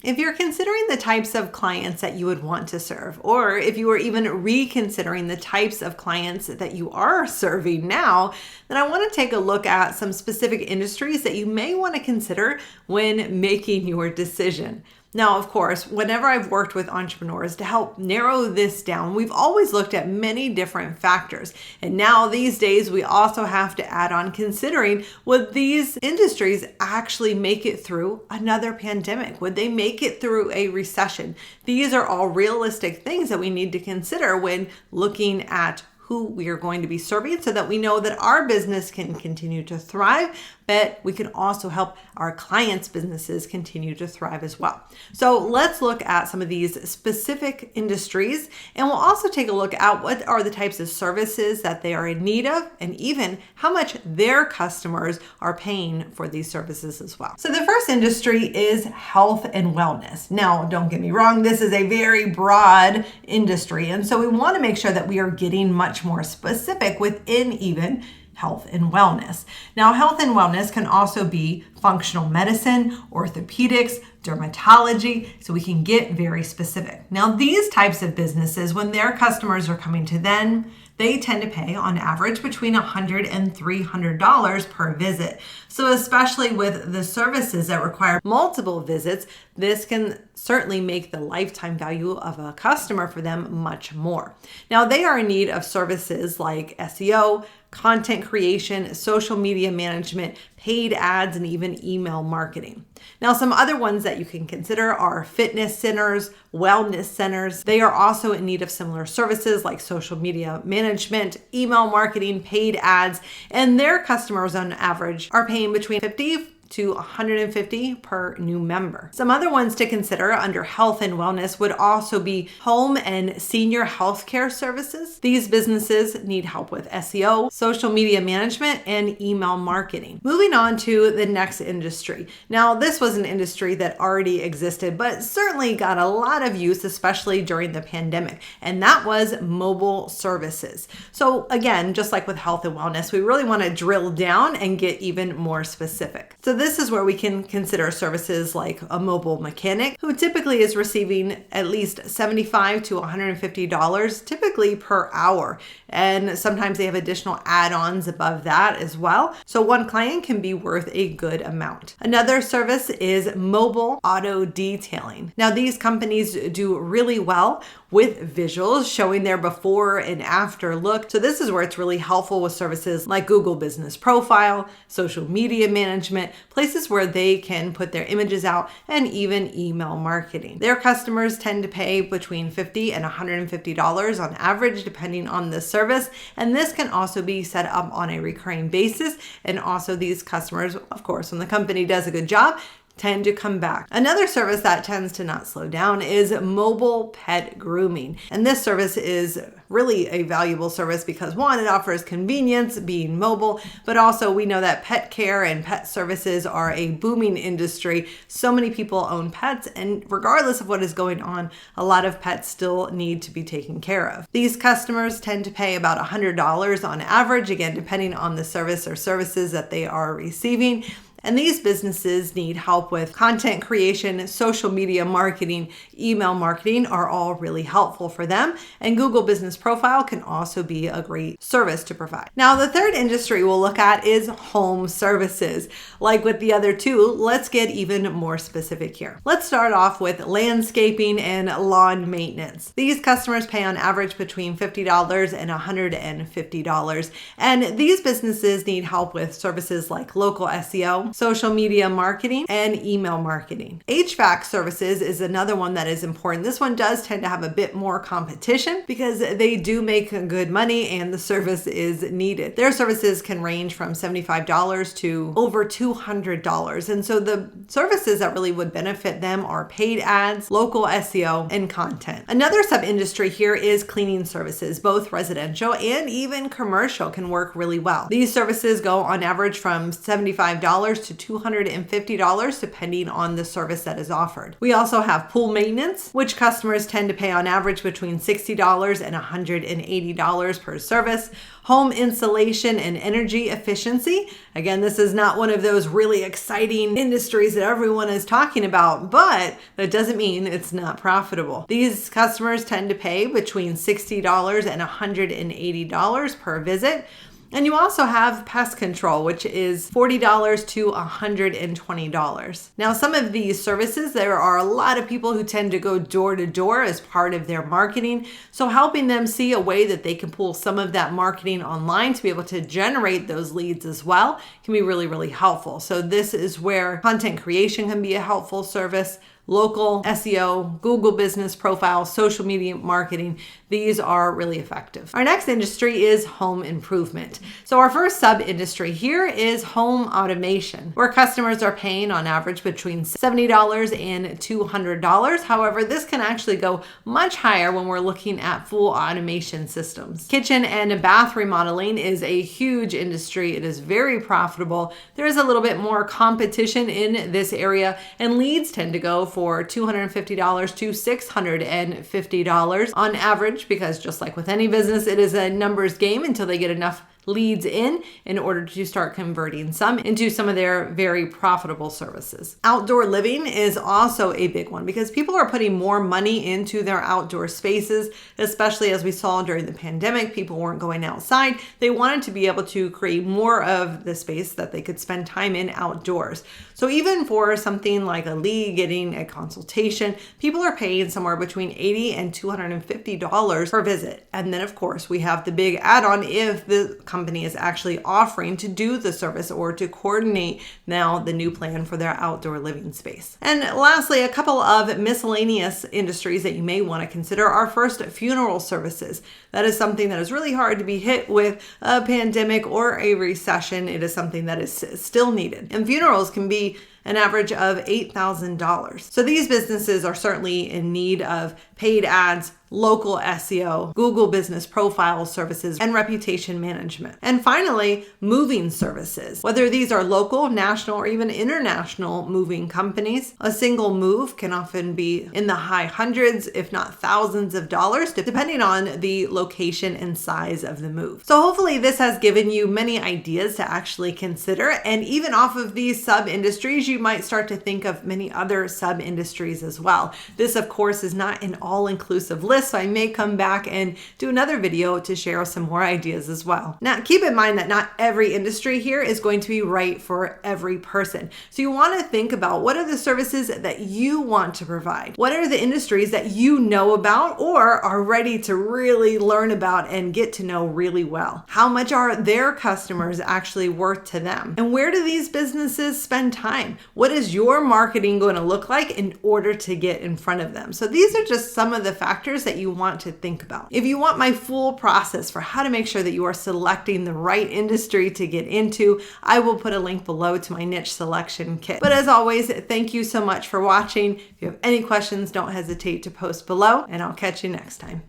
If you're considering the types of clients that you would want to serve, or if you are even reconsidering the types of clients that you are serving now, then I want to take a look at some specific industries that you may want to consider when making your decision. Now, of course, whenever I've worked with entrepreneurs to help narrow this down, we've always looked at many different factors. And now these days, we also have to add on considering, would these industries actually make it through another pandemic? Would they make it through a recession? These are all realistic things that we need to consider when looking at who we are going to be serving so that we know that our business can continue to thrive, but we can also help our clients' businesses continue to thrive as well. So let's look at some of these specific industries, and we'll also take a look at what are the types of services that they are in need of, and even how much their customers are paying for these services as well. So the first industry is health and wellness. Now, don't get me wrong, this is a very broad industry, and so we want to make sure that we are getting much more specific within even health and wellness. Now, health and wellness can also be functional medicine, orthopedics, dermatology, so we can get very specific. Now, these types of businesses, when their customers are coming to them, they tend to pay on average between $100 and $300 per visit. So especially with the services that require multiple visits, this can certainly make the lifetime value of a customer for them much more. Now, they are in need of services like SEO, content creation, social media management, paid ads, and even email marketing. Now, some other ones that you can consider are fitness centers, wellness centers. They are also in need of similar services like social media management, email marketing, paid ads, and their customers on average are paying between $50 to $150 per new member. Some other ones to consider under health and wellness would also be home and senior healthcare services. These businesses need help with SEO, social media management, and email marketing. Moving on to the next industry. Now, this was an industry that already existed, but certainly got a lot of use, especially during the pandemic, and that was mobile services. So again, just like with health and wellness, we really want to drill down and get even more specific. So this is where we can consider services like a mobile mechanic who typically is receiving at least $75 to $150 typically per hour. And sometimes they have additional add-ons above that as well. So one client can be worth a good amount. Another service is mobile auto detailing. Now, these companies do really well with visuals showing their before and after look. So this is where it's really helpful with services like Google Business Profile, social media management, places where they can put their images out, and even email marketing. Their customers tend to pay between $50 and $150 on average, depending on the service. And this can also be set up on a recurring basis. And also these customers, of course, when the company does a good job, tend to come back. Another service that tends to not slow down is mobile pet grooming. And this service is really a valuable service because one, it offers convenience being mobile, but also we know that pet care and pet services are a booming industry. So many people own pets, and regardless of what is going on, a lot of pets still need to be taken care of. These customers tend to pay about $100 on average, again, depending on the service or services that they are receiving. And these businesses need help with content creation, social media marketing, email marketing are all really helpful for them. And Google Business Profile can also be a great service to provide. Now, the third industry we'll look at is home services. Like with the other two, let's get even more specific here. Let's start off with landscaping and lawn maintenance. These customers pay on average between $50 and $150. And these businesses need help with services like local SEO, social media marketing, and email marketing. HVAC services is another one that is important. This one does tend to have a bit more competition because they do make good money and the service is needed. Their services can range from $75 to over $200. And so the services that really would benefit them are paid ads, local SEO, and content. Another sub-industry here is cleaning services. Both residential and even commercial can work really well. These services go on average from $75 to $250 depending on the service that is offered. We also have pool maintenance, which customers tend to pay on average between $60 and $180 per service. Home insulation and energy efficiency. Again, this is not one of those really exciting industries that everyone is talking about, but that doesn't mean it's not profitable. These customers tend to pay between $60 and $180 per visit. And you also have pest control, which is $40 to $120. Now, some of these services, there are a lot of people who tend to go door to door as part of their marketing. So helping them see a way that they can pull some of that marketing online to be able to generate those leads as well can be really, really helpful. So this is where content creation can be a helpful service. Local SEO, Google business profile, social media marketing, these are really effective. Our next industry is home improvement. So our first sub-industry here is home automation, where customers are paying on average between $70 and $200. However, this can actually go much higher when we're looking at full automation systems. Kitchen and bath remodeling is a huge industry. It is very profitable. There is a little bit more competition in this area, and leads tend to go for $250 to $650 on average, because just like with any business, it is a numbers game until they get enough leads in order to start converting some into some of their very profitable services. Outdoor living is also a big one because people are putting more money into their outdoor spaces, especially as we saw during the pandemic. People weren't going outside. They wanted to be able to create more of the space that they could spend time in outdoors. So even for something like a lead, getting a consultation, people are paying somewhere between $80 and $250 per visit. And then of course we have the big add-on if the company is actually offering to do the service or to coordinate now the new plan for their outdoor living space. And lastly, a couple of miscellaneous industries that you may want to consider are first funeral services. That is something that is really hard to be hit with a pandemic or a recession. It is something that is still needed. And funerals can be an average of $8,000. So these businesses are certainly in need of paid ads, local SEO, Google business profile services, and reputation management. And finally, moving services. Whether these are local, national, or even international moving companies, a single move can often be in the high hundreds, if not thousands of dollars, depending on the location and size of the move. So hopefully this has given you many ideas to actually consider. And even off of these sub-industries, you might start to think of many other sub-industries as well. This, of course, is not an all-inclusive list, so I may come back and do another video to share some more ideas as well. Now, keep in mind that not every industry here is going to be right for every person. So you want to think about what are the services that you want to provide? What are the industries that you know about or are ready to really learn about and get to know really well? How much are their customers actually worth to them? And where do these businesses spend time? What is your marketing going to look like in order to get in front of them? So these are just some of the factors that you want to think about. If you want my full process for how to make sure that you are selecting the right industry to get into, I will put a link below to my niche selection kit. But as always, thank you so much for watching. If you have any questions, don't hesitate to post below, and I'll catch you next time.